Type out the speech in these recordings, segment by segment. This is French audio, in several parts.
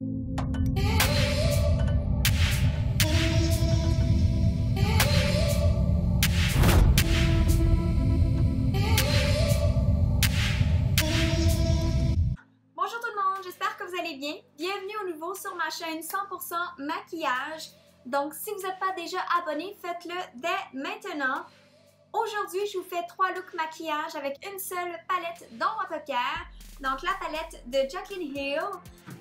Bonjour tout le monde, j'espère que vous allez bien. Bienvenue au nouveau sur ma chaîne 100% maquillage. Donc si vous n'êtes pas déjà abonné, faites-le dès maintenant. Aujourd'hui, je vous fais 3 looks maquillage avec une seule palette d'ombre à paupières. Donc la palette de Jaclyn Hill.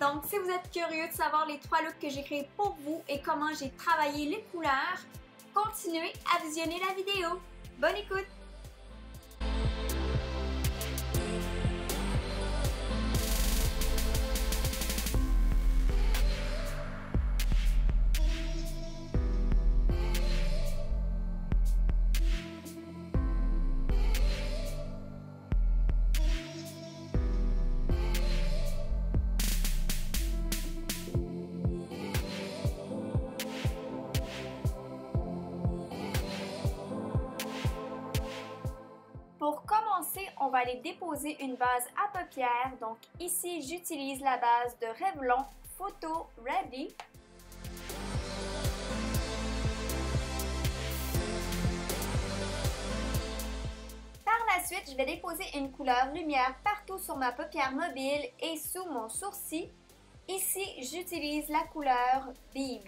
Donc si vous êtes curieux de savoir les 3 looks que j'ai créés pour vous et comment j'ai travaillé les couleurs, continuez à visionner la vidéo. Bonne écoute! Pour commencer, on va aller déposer une base à paupières. Donc ici, j'utilise la base de Revlon Photo Ready. Par la suite, je vais déposer une couleur lumière partout sur ma paupière mobile et sous mon sourcil. Ici, j'utilise la couleur Beam.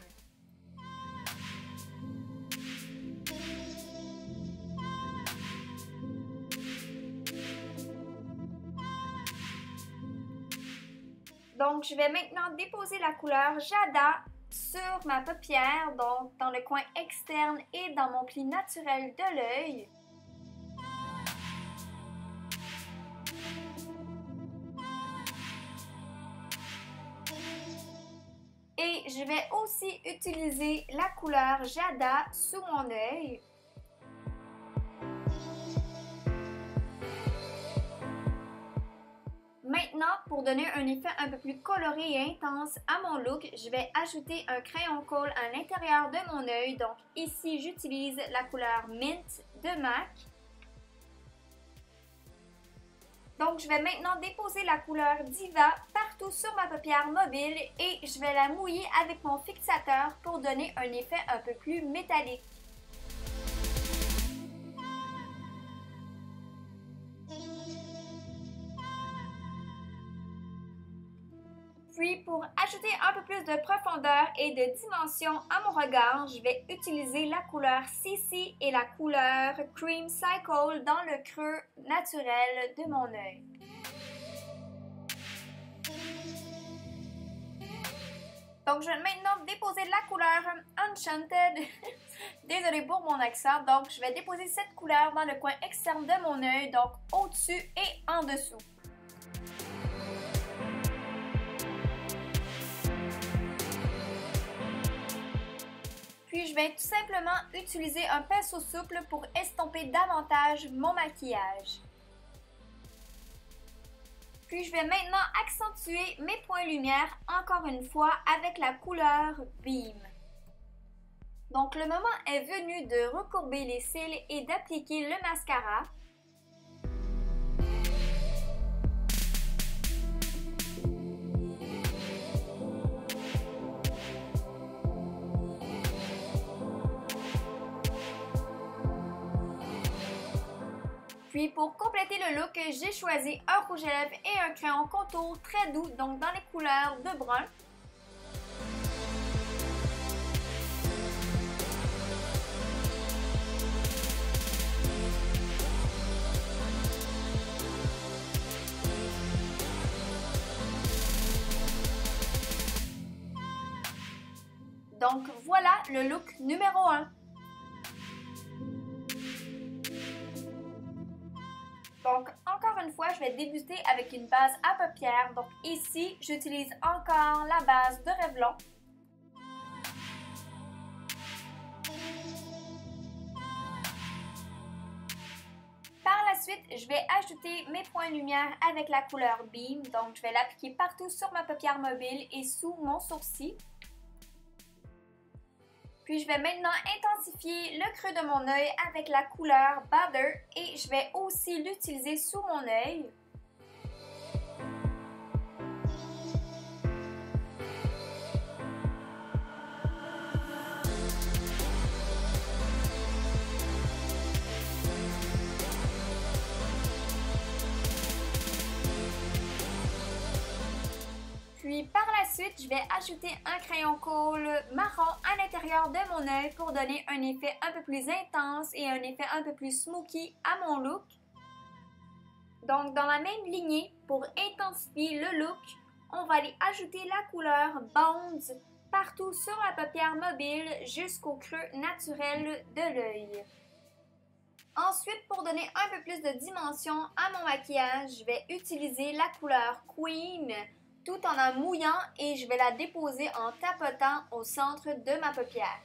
Donc, je vais maintenant déposer la couleur Jada sur ma paupière, donc dans le coin externe et dans mon pli naturel de l'œil. Et je vais aussi utiliser la couleur Jada sous mon œil. Maintenant, pour donner un effet un peu plus coloré et intense à mon look, je vais ajouter un crayon colle à l'intérieur de mon œil. Donc ici, j'utilise la couleur Mint de MAC. Donc je vais maintenant déposer la couleur Diva partout sur ma paupière mobile et je vais la mouiller avec mon fixateur pour donner un effet un peu plus métallique. Puis pour ajouter un peu plus de profondeur et de dimension à mon regard, je vais utiliser la couleur CC et la couleur Cream Cycle dans le creux naturel de mon œil. Donc je vais maintenant déposer la couleur Enchanted. Désolée pour mon accent. Donc je vais déposer cette couleur dans le coin externe de mon œil, donc au-dessus et en dessous. Puis je vais tout simplement utiliser un pinceau souple pour estomper davantage mon maquillage. Puis je vais maintenant accentuer mes points lumière encore une fois avec la couleur Beam. Donc le moment est venu de recourber les cils et d'appliquer le mascara. Puis pour compléter le look, j'ai choisi un rouge à lèvres et un crayon contour très doux, donc dans les couleurs de brun. Donc voilà le look numéro 1. Donc, encore une fois, je vais débuter avec une base à paupières. Donc ici, j'utilise encore la base de Revlon. Par la suite, je vais ajouter mes points lumière avec la couleur Beam. Donc, je vais l'appliquer partout sur ma paupière mobile et sous mon sourcil. Puis je vais maintenant intensifier le creux de mon œil avec la couleur Butter et je vais aussi l'utiliser sous mon œil. suite, je vais ajouter un crayon colle marron à l'intérieur de mon œil pour donner un effet un peu plus intense et un effet un peu plus smoky à mon look. Donc, dans la même lignée, pour intensifier le look, on va aller ajouter la couleur Bones partout sur la paupière mobile jusqu'au creux naturel de l'œil. Ensuite, pour donner un peu plus de dimension à mon maquillage, je vais utiliser la couleur Queen tout en la mouillant et je vais la déposer en tapotant au centre de ma paupière.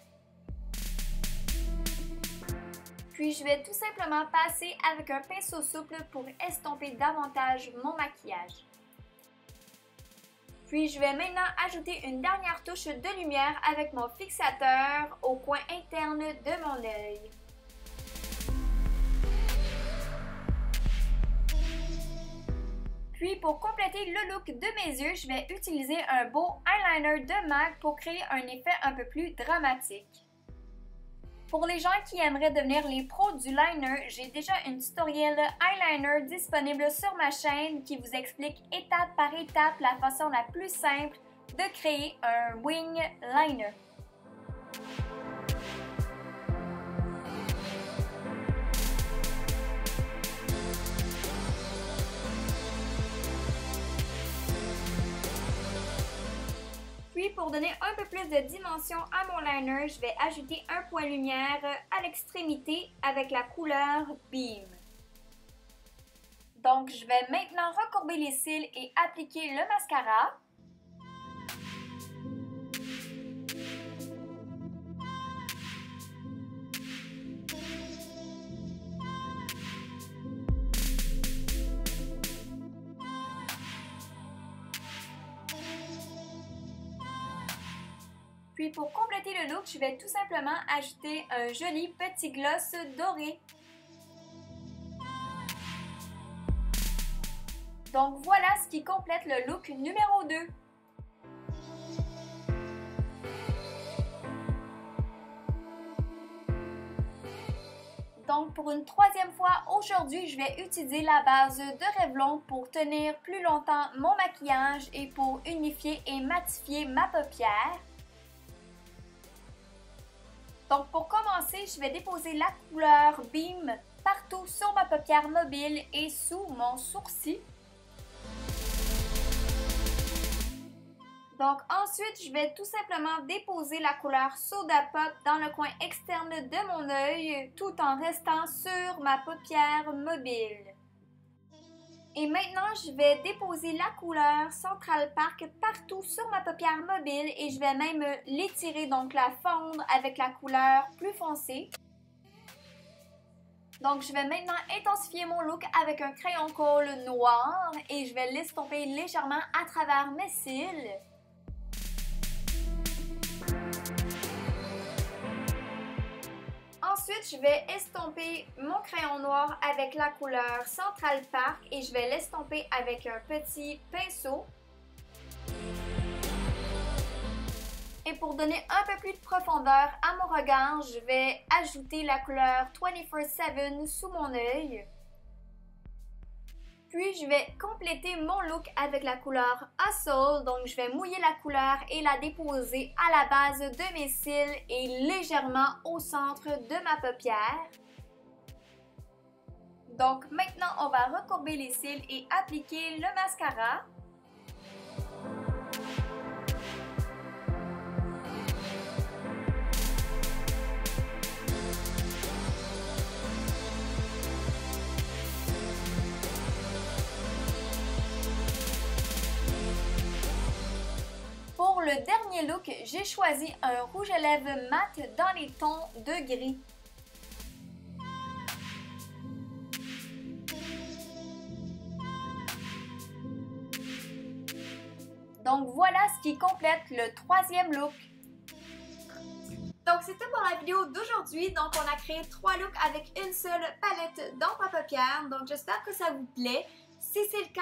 Puis je vais tout simplement passer avec un pinceau souple pour estomper davantage mon maquillage. Puis je vais maintenant ajouter une dernière touche de lumière avec mon fixateur au coin interne de mon œil. Puis pour compléter le look de mes yeux, je vais utiliser un beau eyeliner de MAC pour créer un effet un peu plus dramatique. Pour les gens qui aimeraient devenir les pros du liner, j'ai déjà une tutoriel eyeliner disponible sur ma chaîne qui vous explique étape par étape la façon la plus simple de créer un wing liner. Puis pour donner un peu plus de dimension à mon liner, je vais ajouter un point lumière à l'extrémité avec la couleur Beam. Donc je vais maintenant recourber les cils et appliquer le mascara. Puis pour compléter le look, je vais tout simplement ajouter un joli petit gloss doré. Donc voilà ce qui complète le look numéro 2. Donc pour une troisième fois aujourd'hui, je vais utiliser la base de Revlon pour tenir plus longtemps mon maquillage et pour unifier et matifier ma paupière. Donc pour commencer, je vais déposer la couleur Beam partout sur ma paupière mobile et sous mon sourcil. Donc ensuite, je vais tout simplement déposer la couleur Soda Pop dans le coin externe de mon œil tout en restant sur ma paupière mobile. Et maintenant, je vais déposer la couleur Central Park partout sur ma paupière mobile et je vais même l'étirer, donc la fondre avec la couleur plus foncée. Donc, je vais maintenant intensifier mon look avec un crayon colle noir et je vais l'estomper légèrement à travers mes cils. Ensuite, je vais estomper mon crayon noir avec la couleur Central Park et je vais l'estomper avec un petit pinceau. Et pour donner un peu plus de profondeur à mon regard, je vais ajouter la couleur 24/7 sous mon œil. Puis je vais compléter mon look avec la couleur Hustle, donc je vais mouiller la couleur et la déposer à la base de mes cils et légèrement au centre de ma paupière. Donc maintenant on va recourber les cils et appliquer le mascara. Pour le dernier look, j'ai choisi un rouge à lèvres mat dans les tons de gris. Donc voilà ce qui complète le troisième look. Donc c'était pour la vidéo d'aujourd'hui. Donc on a créé 3 looks avec une seule palette d'encre à paupières. Donc j'espère que ça vous plaît. Si c'est le cas,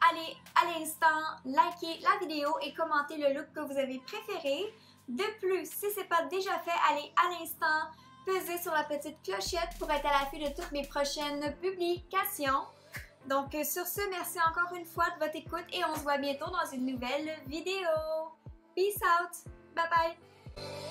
allez à l'instant liker la vidéo et commenter le look que vous avez préféré. De plus, si ce n'est pas déjà fait, allez à l'instant peser sur la petite clochette pour être à l'affût de toutes mes prochaines publications. Donc sur ce, merci encore une fois de votre écoute et on se voit bientôt dans une nouvelle vidéo. Peace out! Bye bye!